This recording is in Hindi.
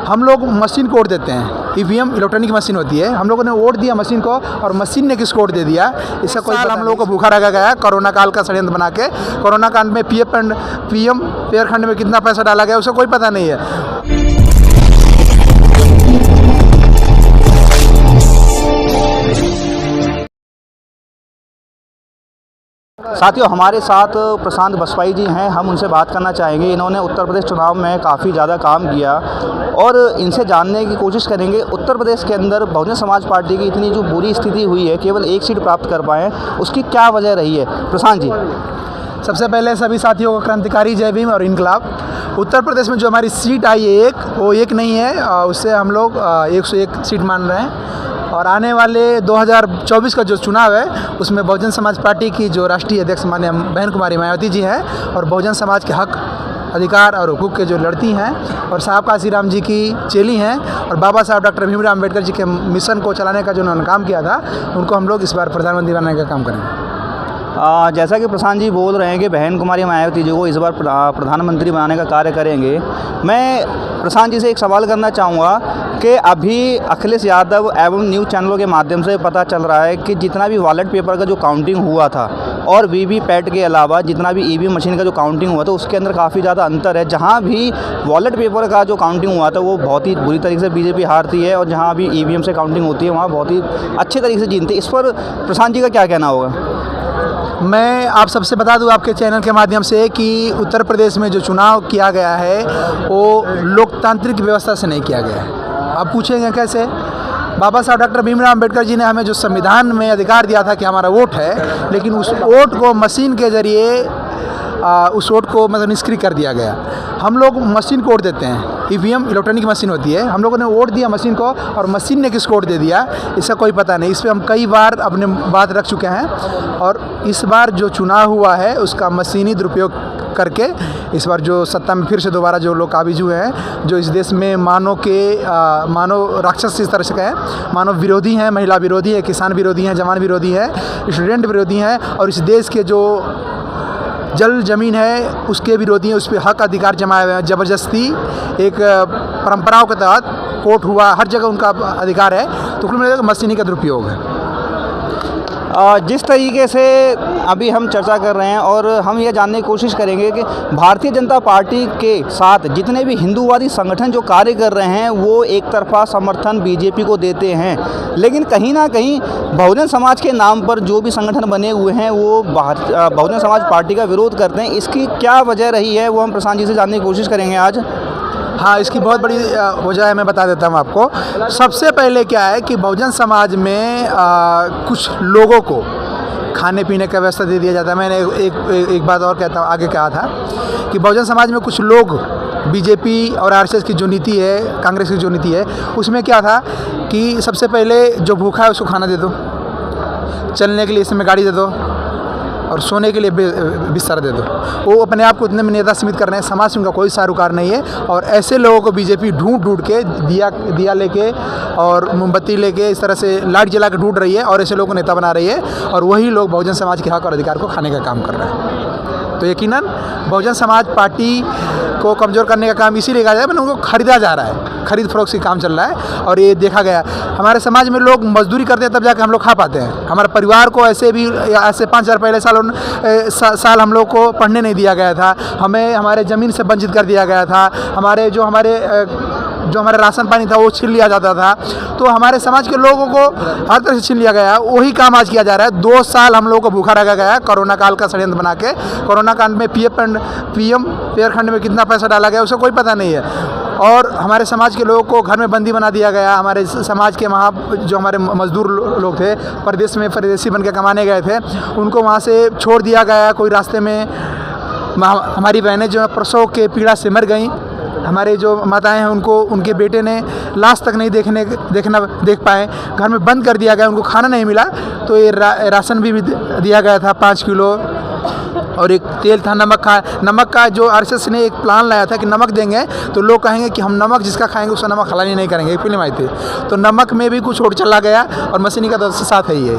हम लोग मशीन को वोट देते हैं, ईवीएम इलेक्ट्रॉनिक मशीन होती है, हम लोगों ने वोट दिया मशीन को और मशीन ने किसको वोट दे दिया, इसका कोई साल हम लोगों को भूखा रखा गया कोरोना काल का षड्यंत्र बना के। कोरोना काल में पीएम पेयर फंड में कितना पैसा डाला गया उसका कोई पता नहीं है। साथियों, हमारे साथ प्रशांत बसपाई जी हैं, हम उनसे बात करना चाहेंगे। इन्होंने उत्तर प्रदेश चुनाव में काफ़ी ज़्यादा काम किया और इनसे जानने की कोशिश करेंगे उत्तर प्रदेश के अंदर बहुजन समाज पार्टी की इतनी जो बुरी स्थिति हुई है, केवल एक सीट प्राप्त कर पाए, उसकी क्या वजह रही है। प्रशांत जी, सबसे पहले सभी साथियों को क्रांतिकारी जय भीम और इनकलाब। उत्तर प्रदेश में जो हमारी सीट आई है वो एक नहीं है, उससे हम लोग 101 सीट मान रहे हैं। और आने वाले 2024 का जो चुनाव है उसमें बहुजन समाज पार्टी की जो राष्ट्रीय अध्यक्ष माननीय बहन कुमारी मायावती जी हैं और बहुजन समाज के हक अधिकार और हुकूक के जो लड़ती हैं और साहब काशीराम जी की चेली हैं और बाबा साहब डॉक्टर भीमराव अम्बेडकर जी के मिशन को चलाने का जो उन्होंने काम किया था, उनको हम लोग इस बार प्रधानमंत्री बनाने का काम करेंगे। जैसा कि प्रशांत जी बोल रहे हैं कि बहन कुमारी मायावती जी को इस बार प्रधानमंत्री बनाने का कार्य करेंगे, मैं प्रशांत जी से एक सवाल करना चाहूँगा कि अभी अखिलेश यादव एवं न्यूज़ चैनलों के माध्यम से पता चल रहा है कि जितना भी बैलेट पेपर का जो काउंटिंग हुआ था और वीवीपैट के अलावा जितना भी ईवीएम मशीन का जो काउंटिंग हुआ था उसके अंदर काफ़ी ज़्यादा अंतर है। जहाँ भी बैलेट पेपर का जो काउंटिंग हुआ था वो बहुत ही बुरी तरीके से बीजेपी हारती है और जहाँ भी ईवीएम से काउंटिंग होती है वहाँ बहुत ही अच्छे तरीके से जीतती है। इस पर प्रशांत जी का क्या कहना होगा? मैं आप सबसे बता दूं आपके चैनल के माध्यम से कि उत्तर प्रदेश में जो चुनाव किया गया है वो लोकतांत्रिक व्यवस्था से नहीं किया गया है। आप पूछेंगे कैसे? बाबा साहब डॉक्टर भीमराव अम्बेडकर जी ने हमें जो संविधान में अधिकार दिया था कि हमारा वोट है, लेकिन उस वोट को मशीन के ज़रिए उस वोट को मतलब निष्क्रिय कर दिया गया। हम लोग मशीन को वोट देते हैं, ईवीएम इलेक्ट्रॉनिक मशीन होती है, हम लोगों ने वोट दिया मशीन को और मशीन ने किसको वोट दे दिया, इसका कोई पता नहीं। इस पर हम कई बार अपने बात रख चुके हैं और इस बार जो चुनाव हुआ है उसका मशीनी दुरुपयोग करके इस बार जो सत्ता में फिर से दोबारा जो लोग काबिज हुए हैं, जो इस देश में मानव राक्षस इस तरह से कहें, मानव विरोधी हैं, महिला विरोधी है, किसान विरोधी हैं, जवान विरोधी है, स्टूडेंट विरोधी हैं और इस देश के जो जल जमीन है उसके विरोधी हैं, उस पर हक अधिकार जमाए हुए हैं। ज़बरदस्ती एक परंपराओं के तहत कोर्ट हुआ, हर जगह उनका अधिकार है, तो कुल मिलाकर मशीनी का दुरुपयोग है। जिस तरीके से अभी हम चर्चा कर रहे हैं और हम ये जानने की कोशिश करेंगे कि भारतीय जनता पार्टी के साथ जितने भी हिंदूवादी संगठन जो कार्य कर रहे हैं वो एक तरफा समर्थन बीजेपी को देते हैं, लेकिन कहीं ना कहीं बहुजन समाज के नाम पर जो भी संगठन बने हुए हैं वो बहुजन समाज पार्टी का विरोध करते हैं। इसकी क्या वजह रही है वो हम प्रशांत जी से जानने की कोशिश करेंगे आज। हाँ, इसकी बहुत बड़ी वजह है, मैं बता देता हूँ आपको। सबसे पहले क्या है कि बहुजन समाज में कुछ लोगों को खाने पीने का व्यवस्था दे दिया जाता है। मैंने एक बात और कहता हूँ, आगे कहा था कि बहुजन समाज में कुछ लोग बीजेपी और आरएसएस की जो नीति है, कांग्रेस की जो नीति है, उसमें क्या था कि सबसे पहले जो भूखा है उसको खाना दे दो, चलने के लिए इसमें गाड़ी दे दो और सोने के लिए बिस्तर दे दो। वो अपने आप को इतने में नेता सीमित कर रहे हैं, समाज में उनका कोई सारोकार नहीं है और ऐसे लोगों को बीजेपी ढूंढ के दिया लेके और मोमबत्ती लेके इस तरह से लाइट जला के ढूंढ रही है और ऐसे लोगों को नेता बना रही है और वही लोग बहुजन समाज के हक और अधिकार को खाने का काम कर रहे हैं। तो यकीनन बहुजन समाज पार्टी को कमज़ोर करने का काम इसीलिए कहा जाए, मैंने उनको खरीदा जा रहा है, खरीद फरोख्त से काम चल रहा है और ये देखा गया। हमारे समाज में लोग मजदूरी करते हैं तब जाकर हम लोग खा पाते हैं। हमारे परिवार को ऐसे 5 साल पहले साल हम लोग को पढ़ने नहीं दिया गया था, हमें हमारे ज़मीन से वंचित कर दिया गया था, जो हमारे राशन पानी था वो छीन लिया जाता था। तो हमारे समाज के लोगों को हर तरह से छीन लिया गया, वही काम आज किया जा रहा है। 2 साल हम लोगों को भूखा रखा गया कोरोना काल का षड्यंत्र बना के। कोरोना काल में पीएम पेयर फंड में कितना पैसा डाला गया उसका कोई पता नहीं है और हमारे समाज के लोगों को घर में बंदी बना दिया गया। हमारे समाज के जो हमारे मजदूर लोग थे, परदेसी बन के कमाने गए थे, उनको वहाँ से छोड़ दिया गया। कोई रास्ते में हमारी बहनें जो प्रसव के पीड़ा से मर गईं, हमारे जो माताएं हैं उनको उनके बेटे ने लाश तक नहीं देख पाए, घर में बंद कर दिया गया, उनको खाना नहीं मिला। तो ये राशन भी दिया गया था 5 किलो और एक तेल था, नमक का जो आरएसएस ने एक प्लान लाया था कि नमक देंगे तो लोग कहेंगे कि हम नमक जिसका खाएंगे उसका नमक हलाली नहीं करेंगे, फिल्म आई थी। तो नमक में भी कुछ और चला गया और मशीनी का तो साथ है ही है।